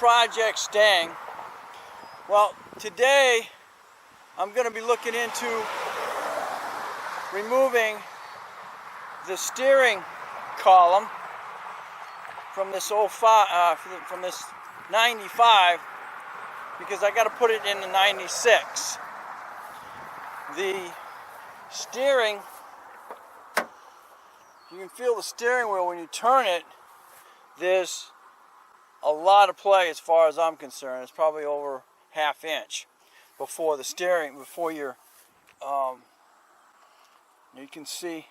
project staying? Well, today I'm going to be looking into removing the steering column from this from this 95, because I got to put it in the 96. The steering, you can feel the steering wheel when you turn it. There's a lot of play as far as I'm concerned. It's probably over ½ inch before the steering, before you're, you can see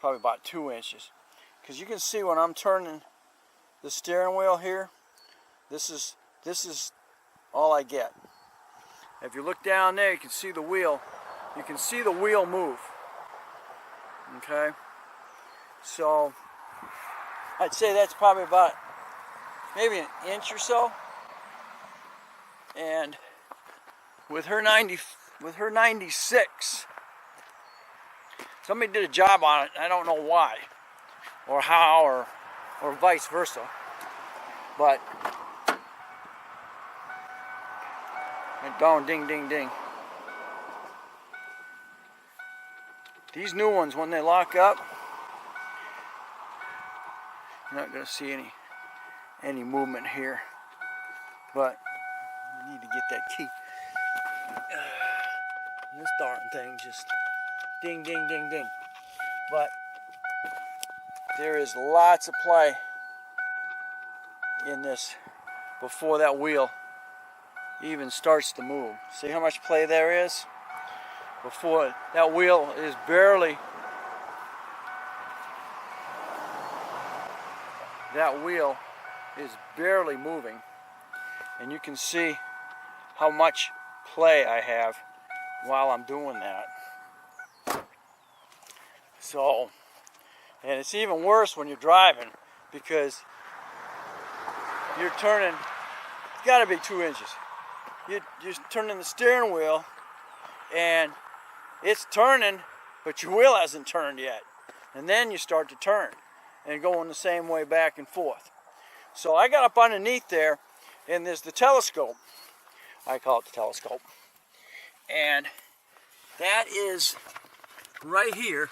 probably about 2 inches. Because you can see when I'm turning the steering wheel here, this is all I get. If you look down there, you can see the wheel. You can see the wheel move. Okay? So, I'd say that's probably about maybe an inch or so. And with her 96, somebody did a job on it. I don't know why, or how, or vice versa. But and going ding, ding, ding. These new ones, when they lock up, you're not going to see any movement here. But you need to get that key. This darn thing just ding, ding, ding, ding. But there is lots of play in this before that wheel even starts to move. See how much play there is? Before that wheel is barely, moving. And you can see how much play I have while I'm doing that. So, and it's even worse when you're driving, because you're turning, it's got to be 2 inches. You're turning the steering wheel, and it's turning, but your wheel hasn't turned yet. And then you start to turn and going the same way back and forth. So I got up underneath there, and there's the telescope. I call it the telescope. And that is right here.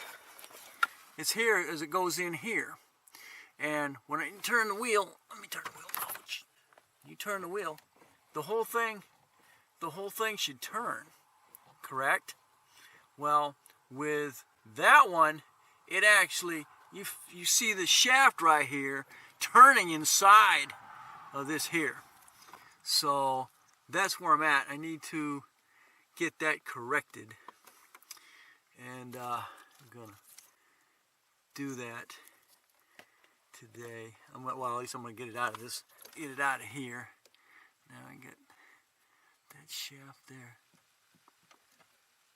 It's here as it goes in here. And when I turn the wheel, let me turn the wheel. Ouch. You turn the wheel, the whole thing should turn, correct? Well, with that one, it actually, you see the shaft right here turning inside of this here. So that's where I'm at. I need to get that corrected, and I'm gonna do that today. Well, at least I'm gonna get it out of this, get it out of here. Now I get that shaft there.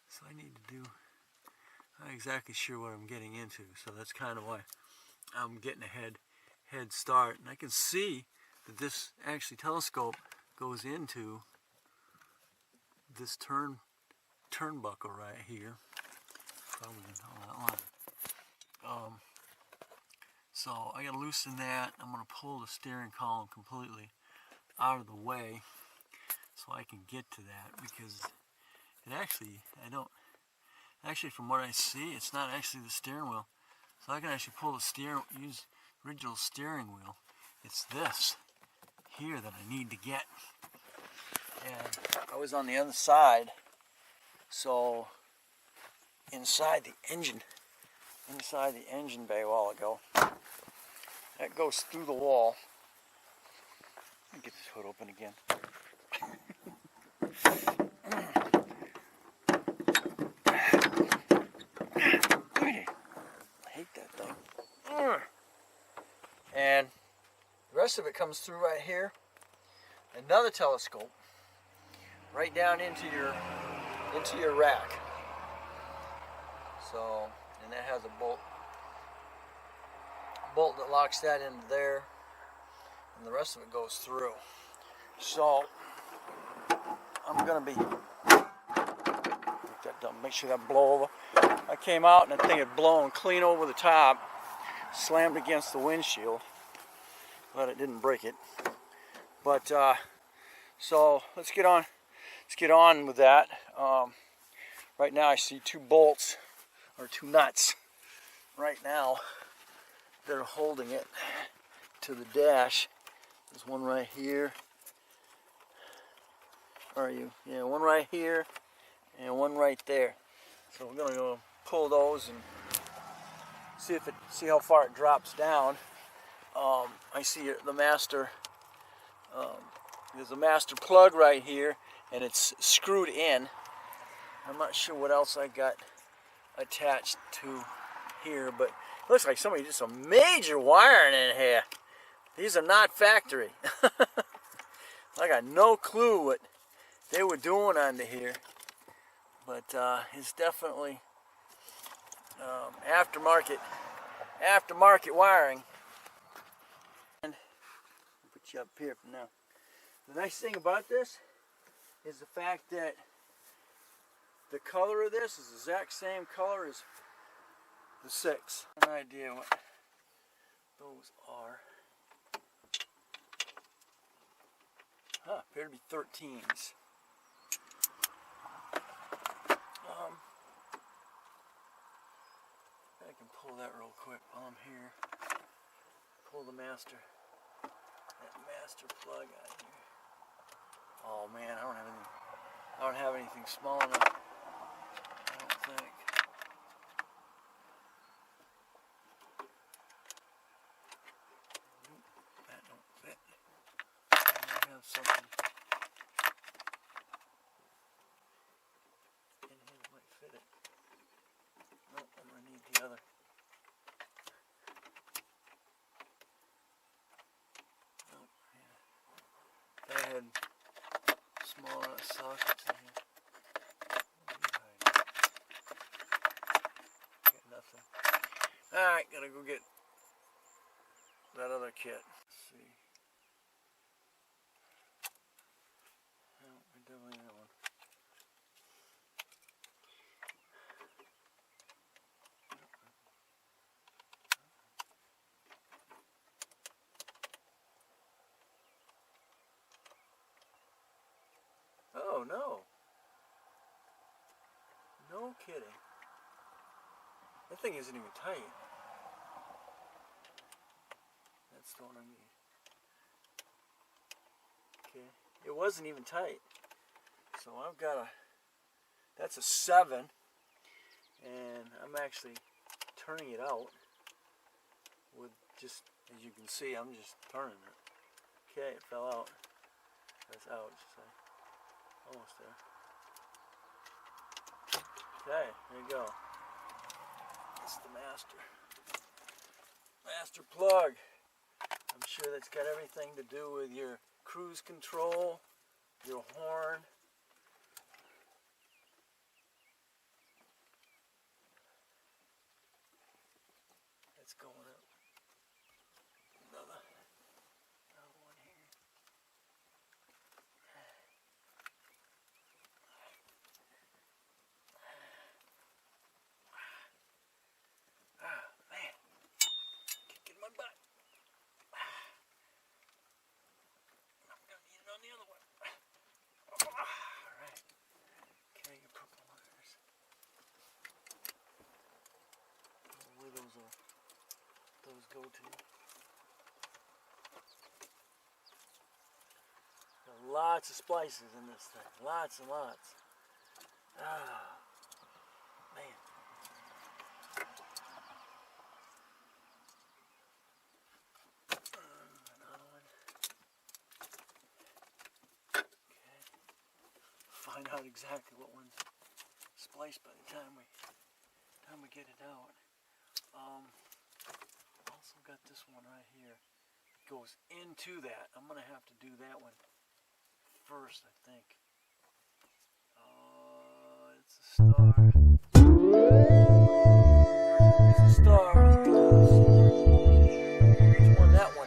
So I need to do, I'm not exactly sure what I'm getting into, so that's kind of why I'm getting a head start. And I can see that this actually telescope goes into this turnbuckle right here. Probably on that line. So I gotta loosen that. I'm gonna pull the steering column completely out of the way so I can get to that, because it actually, actually from what I see, it's not actually the steering wheel. So I can actually pull the use original steering wheel. It's this here that I need to get. And I was on the other side, so inside the engine bay a while ago. That goes through the wall. Let me get this hood open again. I hate that thing. And the rest of it comes through right here. Another telescope right down into your rack. So, and that has a bolt that locks that into there, and the rest of it goes through. So I'm gonna be make sure that blow over. I came out and that thing had blown clean over the top, slammed against the windshield, but it didn't break it. But so let's get on with that. Right now I see 2 bolts, or 2 nuts right now that are holding it to the dash. There's one right here. Are you? Yeah, one right here and one right there. So we're gonna go pull those and see how far it drops down. I see the master. There's a master plug right here, and it's screwed in. I'm not sure what else I got attached to here, but it looks like somebody did some major wiring in here. These are not factory. I got no clue what they were doing under here, but it's definitely aftermarket wiring. And I'll put you up here for now. The nice thing about this is the fact that the color of this is the exact same color as the 6. An idea what those are. Appear to be 13s. I can pull that real quick while I'm here. Pull that master plug out of here. Oh man, I don't have anything small enough. I don't think. Nope, that don't fit. I have something in here that might fit it. Nope, I'm gonna need the other. Nope, yeah. I had small sockets in here. Got nothing. Alright, gotta go get that other kit. Let's see. No, I definitely that one. Oh no. No kidding. That thing isn't even tight. That's the one I need. Okay. It wasn't even tight. So I've got that's a 7. And I'm actually turning it out with just, as you can see, I'm just turning it. Okay, it fell out. That's out, so almost there. Okay, there you go. That's the master plug. I'm sure that's got everything to do with your cruise control, your horn. That's going up. Another one here. Those go to. There are lots of splices in this thing. Lots and lots. Ah, man. Another one. Okay. Find out exactly what one's spliced by the time we get it out. Also got this one right here. It goes into that. I'm gonna have to do that one first, I think. It's a star. It's a star. Which one that one